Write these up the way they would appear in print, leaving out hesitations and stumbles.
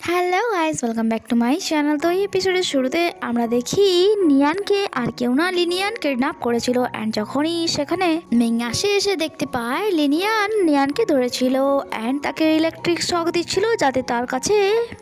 Hello guys, welcome back to my channel. তো এই এপিসোডের শুরুতে আমরা দেখি নিয়ানকে আর কেউ না লিনিয়ান কিডন্যাপ করেছিল। অ্যান্ড যখনই সেখানে মিং এসে দেখতে পায় লিনিয়ান নিয়ানকে ধরেছিল অ্যান্ড তাকে ইলেকট্রিক শক দিচ্ছিল যাতে তার কাছে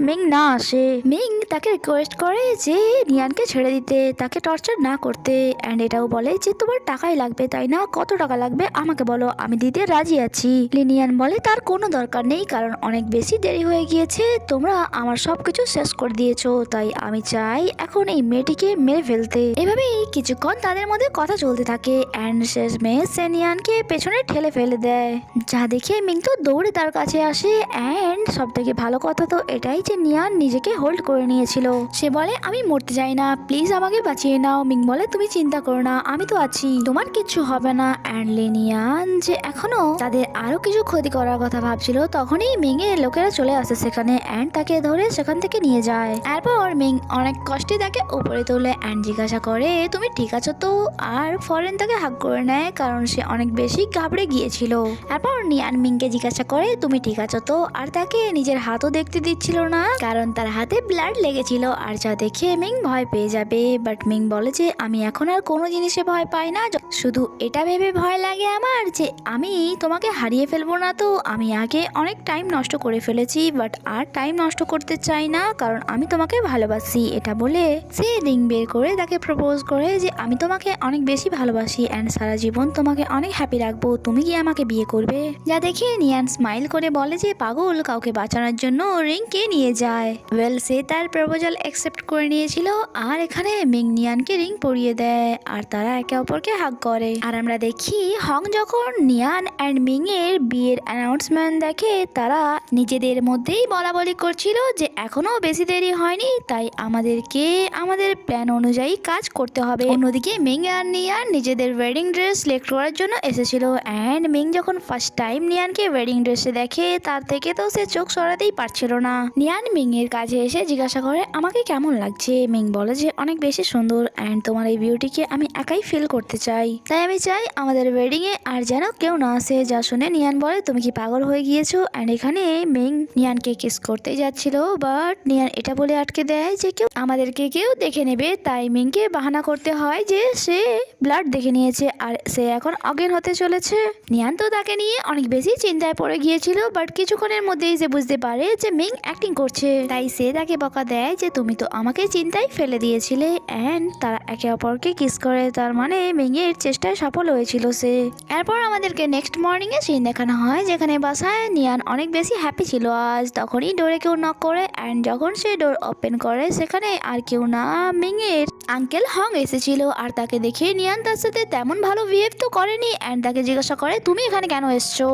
মিং না আসে। মিং তাকে রিকোয়েস্ট করে যে নিয়ানকে ছেড়ে দিতে, তাকে টর্চার না করতে। অ্যান্ড এটাও বলে যে তোমার টাকাই লাগবে তাই না, কত টাকা লাগবে আমাকে বলো, আমি দিতে রাজি আছি। লিনিয়ান বলে তার কোনো দরকার নেই, কারণ অনেক বেশি দেরি হয়ে গিয়েছে, তোমরা আমার সবকিছু শেষ করে দিয়েছো, তাই আমি চাই এখন এই মেয়েটিকে মেরে ফেলতে। এভাবেই কিছুক্ষণ তাদের মধ্যে কথা চলতে থাকে অ্যান্ড শেষমেশ সে নিয়ানকে পেছনে ঠেলে ফেলে দেয়, যা দেখে মিং তো দৌড়ে তার কাছে আসে। অ্যান্ড সব থেকে ভালো কথা তো এটাই যে নিয়ান নিজেকে হোল্ড করে নিয়েছিল। সে বলে আমি মরতে চাই না, প্লিজ আমাকে বাঁচিয়ে নাও। মিং বলে তুমি চিন্তা করো না, আমি তো আছি, তোমার কিচ্ছু হবে না। অ্যান্ড লিনিয়ান যে এখনো তাদের আরো কিছু ক্ষতি করার কথা ভাবছিল, তখনই মিং এর লোকেরা চলে আসে সেখানে অ্যান্ড তাকে ধরে সেখান থেকে নিয়ে যায়। এরপর মিং অনেক কষ্টে তাকে উপরে তোলে অ্যান্ড জিজ্ঞাসা করে তুমি ঠিক আছো তো। আর ফরেন তাকে হাগ করে নেয় কারণ সে অনেক বেশি ঘাবড়ে গিয়েছিল। এরপর নিয়ান মিংকে জিজ্ঞাসা করে তুমি ঠিক আছো তো, আর তাকে নিজের হাতও দেখতে দিচ্ছিল না কারণ তার হাতে ব্লাড লেগেছিল, আর যা দেখে মিং ভয় পেয়ে যাবে। বাট মিং বলে যে আমি এখন আর কোনো জিনিসে ভয় পাই না, শুধু এটা ভেবে ভয় লাগে আমার যে আমি তোমাকে হারিয়ে ফেলবো না। তো আমি আগে অনেক টাইম নষ্ট করে ফেলেছি, বাট আর টাইম নষ্ট করতে চাই না কারণ আমি তোমাকে ভালোবাসি। এটা বলে সে রিং বের করে তাকে প্রপোজ করে যে আমি তোমাকে অনেক বেশি ভালোবাসি অ্যান্ড সারা জীবন তোমাকে অনেক হ্যাপি রাখবো, তুমি কি আমাকে বিয়ে করবে? যা দেখে নিয়ান স্মাইল করে বলে যে পাগল, কাউকে বাঁচানোর জন্য রিং কে নিয়ে যায়। ওয়েল সে তার প্রপোজাল অ্যাকসেপ্ট করে নিয়েছিল আর এখানে মিং নিয়ানকে রিং পরিয়ে দেয় আর তারা একে অপরকে হাগ করে। আর আমরা দেখি হং যখন নিয়ান অ্যান্ড মিং এর বিয়ের অ্যানাউন্সমেন্ট দেখে তারা নিজেদের মধ্যেই বলা বলি করছিল যে এখনো বেশি দেরি হয়নি, তাই আমাদেরকে আমাদের প্ল্যান অনুযায়ী কাজ করতে হবে। অন্যদিকে মিং আর নিয়ান নিজেদের ওয়েডিং ড্রেস সিলেক্ট করার জন্য এসেছিল অ্যান্ড মিং যখন ফার্স্ট টাইম নিয়ানকে ওয়েডিং ড্রেসে দেখে তার থেকে তো সে চোখ সরাতেই পারছিল না। নিয়ান মিং এর কাছে এসে জিজ্ঞাসা করে আমাকে কেমন লাগছে। মিং বলে যে অনেক বেশি সুন্দর অ্যান্ড তোমার এই বিউটিকে আমি একাই ফিল করতে চাই, তাই আমি চাই আমাদের ওয়েডিং এ আর যেন কেউ না আসে। যা শুনে নিয়ান বলে তুমি কি পাগল হয়ে গিয়েছো? অ্যান্ড এখানে মিং নিয়ানকে কিস করতে যাচ্ছিল বাট নিয়ান এটা বলে আটকে দেয় যে আমাদেরকে কেউ দেখে নেবে, তাই মিংকে বাহানা করতে হয় যে সে ব্লাড দেখে নিয়েছে আর সে এখন অজ্ঞান হতে চলেছে। নিয়ান তো তাকে নিয়ে অনেক বেশি চিন্তায় পড়ে গিয়েছিল, বাট কিছুক্ষণের মধ্যেই সে বুঝতে পারে যে মিং অ্যাক্টিং করছে, তাই সে তাকে বকা দেয় যে তুমি তো আমাকে চিন্তায় ফেলে দিয়েছিলে। অ্যান্ড তারা একে অপরকে কিস করে, তার মানে মিং এর চেষ্টায় সফল হয়েছিল সে। এরপর আমাদেরকে নেক্সট মর্নিং এ সিন দেখানো হয় যেখানে বাসায় নিয়ান অনেক বেশি হ্যাপি ছিল আজ। তখনই ডোরে কেউ নক করে অ্যান্ড যখন সে ডোর ওপেন করে সেখানে আর কেউ না মিং এর আঙ্কেল হং এসেছিল। আর তাকে দেখে নিয়ান তার সাথে তেমন ভালো বিহেভ তো করেনি অ্যান্ড তাকে জিজ্ঞাসা করে তুমি এখানে কেন এসছো?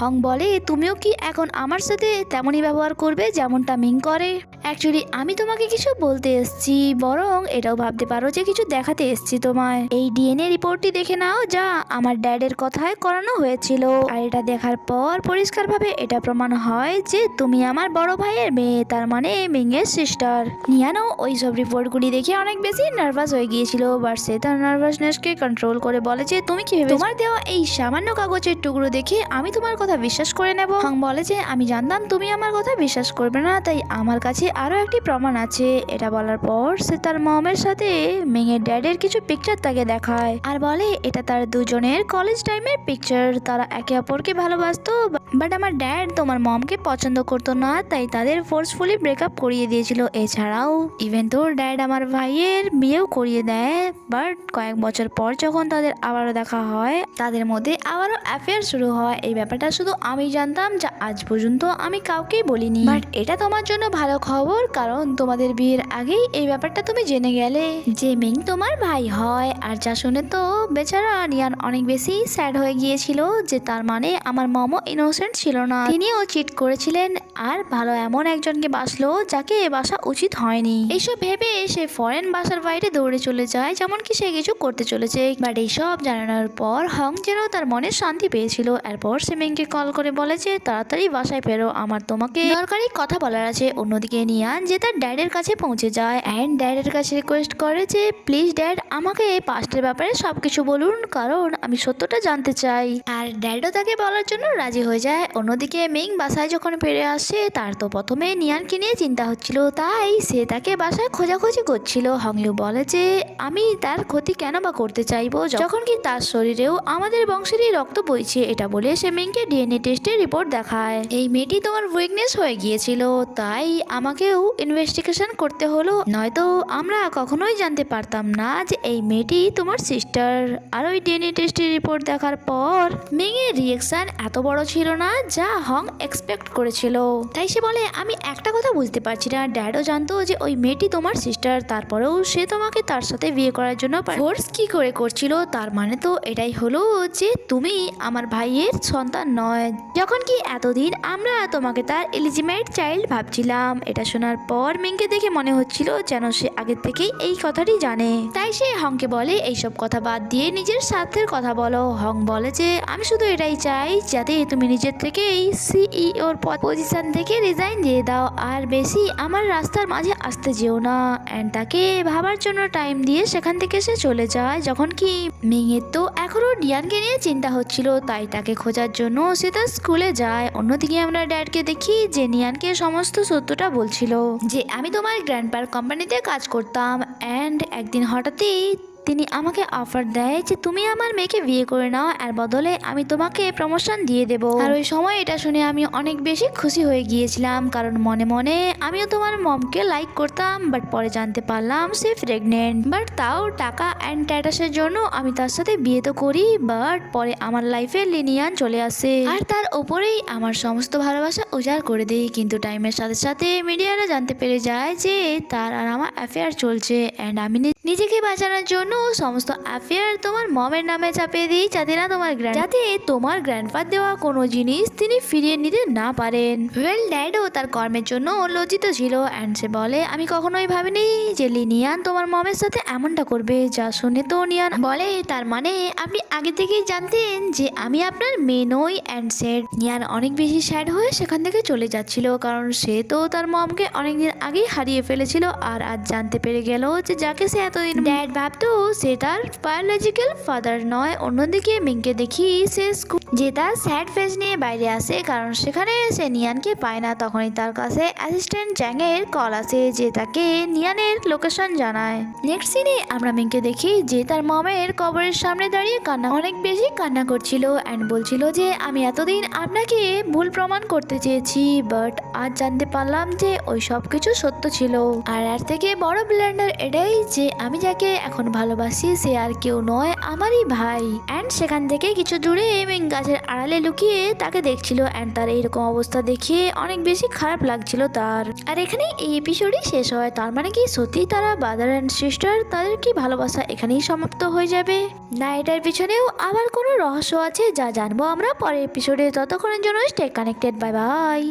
হং বলে তুমিও কি এখন আমার সাথে তেমনই ব্যবহার করবে যেমনটা মিং করে? অ্যাকচুয়ালি আমি তোমাকে কিছু বলতে এসেছি, বরং এটাও ভাবতে পারো যে কিছু দেখাতে এসেছি তোমায়। এই ডিএনএ রিপোর্টটি দেখে নাও যা আমার ড্যাডের কথায় করানো হয়েছিল, আর এটা দেখার পর পরিষ্কারভাবে এটা প্রমাণ হয় যে তুমি আমার বড় ভাইয়ের মেয়ে, তার মানে মিং এর সিস্টার। নিয়ানও ওই সব রিপোর্টগুলি দেখে অনেক বেশি নার্ভাস হয়ে গিয়েছিল, বাট সে তার নার্ভাসনেসকে কন্ট্রোল করে বলে যে তুমি কি ভেবে তোমার দেওয়া এই সামান্য কাগজের টুকরো দেখে আমি তোমার কথা বিশ্বাস করে নেব? হং বলে যে আমি জানতাম তুমি আমার কথা বিশ্বাস করবে না, তাই আমার কাছে আরো একটি প্রমাণ আছে। এটা বলার পর সে তার মমের সাথে মিং এর ড্যাডের কিছু পিকচার তাকে দেখায় আর বলে এটা তার দুজনের কলেজ টাইমের পিকচার, তারা একে অপরকে ভালোবাসতো, বাট আমার ড্যাড তোমার মমকে পছন্দ করতো না, তাই তাদের ফোর্সফুলি ব্রেকআপ করিয়ে দিয়েছিল। এছাড়াও ইভেন তোর ড্যাড আমার ভাইয়ের বিয়েও করিয়ে দেয়, বাট কয়েক বছর পর যখন তাদের আবারও দেখা হয় তাদের মধ্যে আবারও অ্যাফেয়ার শুরু হয়। এই ব্যাপারটা শুধু আমি জানতাম, যা আজ পর্যন্ত আমি কাউকেই বলিনি, বাট এটা তোমার জন্য ভালো খবর কারণ তোমাদের বিয়ের আগেই এই ব্যাপারটা তুমি জেনে গেলে যে মিং তোমার ভাই হয়। আর যা শুনে তো বেচারা নিয়ান অনেক বেশি স্যাড হয়ে গিয়েছিল যে তার মানে আমার মমও ইনোসেন্ট ছিল না, তিনিও চিট করেছিলেন আর ভালো এমন একজনকে বাসলো যাকে বাসা উচিত হয়নি। এইসব ভেবে সে ফরেন বাসার বাইরে দৌড়ে চলে যায় যেমন কি সে কিছু করতে চলেছে, বাট এইসব জানানোর পর হং যেন তার মনে শান্তি পেয়েছিল। এরপর সে মিংকে কল করে বলে যে তাড়াতাড়ি বাসায় ফেরো, আমার তোমাকে দরকারি কথা বলার আছে। অন্যদিকে নিয়ান যে তার ড্যাডের কাছে পৌঁছে যায় অ্যান্ড ড্যাডের কাছে রিকোয়েস্ট করে যে প্লিজ ড্যাড আমাকে পাস্টের ব্যাপারে সবকিছু বলুন, কারণ আমি সত্যটা জানতে চাই। আর ড্যাডও তাকে বলার জন্য রাজি হয়ে যায়। অন্যদিকে মিং বাসায় যখন ফিরে আসে, তার তো প্রথমে নিয়ানকে নিয়ে চিন্তা হচ্ছিল, তাই সে তাকে বাসায় খোঁজাখুঁজি করছিল। হংলিউ বলে যে আমি তার ক্ষতি কেন বা করতে চাইবো, যখন কি তার শরীরেও আমাদের বংশেরই রক্ত বইছে। এটা বলে সে মিংকে ডিএনএ টেস্টের রিপোর্ট দেখায়। এই মেয়েটি তোমার উইকনেস হয়ে গিয়েছিল, তাই আমাকেও ইনভেস্টিগেশন করতে হলো, নয়তো আমরা কখনোই জানতে পারতাম না যে এই মেয়েটি তোমার সিস্টার। আর ওই ডিএনএ টেস্টের রিপোর্ট দেখার পর মিং এর রিয়েকশন এত বড় ছিল না যা হং এক্সপেক্ট করেছিল। তাই সে বলে আমি একটা কথা বুঝতে পারছি না, ড্যাডও জানতো যে ওই মেয়েটি তোমার সিস্টার, তারপরেও সে তোমাকে তার সাথে বিয়ে করার জন্য ফোর্স কি করে করছিল। তার মানে তো এটাই হলো যে তুমি আমার ভাইয়ের সন্তান নয়, যখন কি এতদিন আমরা তোমাকে তার এলিজিমেট চাইল্ড ভাবছিলাম। এটা শোনার পর মিংকে দেখে মনে হচ্ছিল যেন সে আগে থেকেই এই কথাটি জানে। তাই সে হংকে বলে এইসব কথা বাদ দিয়ে নিজের স্বার্থের কথা বলো। হং বলে যে আমি শুধু এটাই চাই যাতে তুমি নিজের থেকেই সিইওর পজিশন থেকে রিজাইন দিয়ে দাও, আর বেশি আমার রাস্তার মাঝে আসতে যেও না। অ্যান্ড তাকে ভাবার জন্য টাইম দিয়ে সেখান থেকে সে চলে যায়। যখন কি মিং এর তো এখনো নিয়ানকে নিয়ে চিন্তা হচ্ছিল, তাই তাকে খোঁজার জন্য সে তার স্কুলে যায়। অন্যদিকে আমরা ড্যাডকে দেখি যে নিয়ানকে সমস্ত সত্যটা বলছিল যে আমি তোমার গ্র্যান্ডপার কোম্পানিতে কাজ করতাম, অ্যান্ড একদিন হঠাৎই তিনি আমাকে অফার দেয় যে তুমি আমার মেয়েকে বিয়ে করে নাও, এর বদলে আমি তোমাকে প্রমোশন দিয়ে দেব। আর ওই সময় এটা শুনে আমি অনেক বেশি খুশি হয়ে গিয়েছিলাম, কারণ মনে মনে আমিও তোমার মমকে লাইক করতাম, বাট পরে জানতে পারলাম সে প্রেগনেন্ট। বাট তাও টাকা অ্যান্ড স্ট্যাটাসের জন্য আমি তার সাথে বিয়ে তো করি, বাট পরে আমার লাইফে লিনিয়ান চলে আসে আর তার ওপরেই আমার সমস্ত ভালোবাসা উজাড় করে দিই। কিন্তু টাইমের সাথে সাথে মিডিয়ারা জানতে পেরে যায় যে তার আর আমার অ্যাফেয়ার চলছে, অ্যান্ড আমি নিজেকে বাঁচানোর জন্য সমস্ত অ্যাফেয়ার তোমার মমের নামে চাপিয়ে দিই, যাতে তোমার গ্র্যান্ডফাদার দেওয়া কোনো জিনিস তিনি ফিরিয়ে নিতে না পারেন। ওয়েল ড্যাডও তার কর্মের জন্য লজ্জিত ছিল, অ্যান্ড সে বলে আমি কখনোই ভাবিনি যে লিনিয়ান তোমার মমের সাথে এমনটা করবে। যা শুনে তো নিয়ান বলে তার মানে আপনি আগে থেকেই জানতেন যে আমি আপনার মেয়ে নই। অ্যান্ড স্যাড নিয়ান অনেক বেশি স্যাড হয়ে সেখান থেকে চলে যাচ্ছিল, কারণ সে তো তার মমকে অনেকদিন আগেই হারিয়ে ফেলেছিল, আর আজ জানতে পেরে গেল যে যাকে সে এতদিন ড্যাড ভাবতো সে তার বায়োলজিক্যাল ফাদার নয়। অন্যদিকে মিংকে দেখি সে যে তার স্যাড ফেস নিয়ে বাইরে আসে, কারণ সেখানে সে নিয়ানকে পায় না। তখনই তার কাছে অ্যাসিস্ট্যান্ট জ্যাং এর কল আসে যে তাকে নিয়ানের লোকেশন জানায়। নেক্সট সিনে আমরা মিংকে দেখি যে তার মমের কবরের সামনে দাঁড়িয়ে অনেক বেশি কান্না করছিল, অ্যান্ড বলছিল যে আমি এতদিন আপনাকে ভুল প্রমাণ করতে চেয়েছি, বাট আজ জানতে পারলাম যে ওই সব কিছু সত্য ছিল। আর এর থেকে বড় ব্লেন্ডার এটাই যে আমি যাকে এখন ভালোবাসি সে আর কেউ নয়, আমারই ভাই। অ্যান্ড সেখান থেকে কিছু দূরে মিং গাছের আড়ালে লুকিয়ে তাকে দেখছিল, অ্যান্ড তার এইরকম অবস্থা দেখে অনেক বেশি খারাপ লাগছিল তার। আর এখানেই এই এপিসোডই শেষ হয়। তার মানে কি সত্যি তারা ব্রাদার অ্যান্ড সিস্টার, তাদের কি ভালোবাসা এখানেই সমাপ্ত হয়ে যাবে, না এটার পিছনেও আবার কোনো রহস্য আছে যা জানবো আমরা পরের এপিসোডে। ততক্ষণের জন্য স্টে কানেক্টেড, বাই বাই।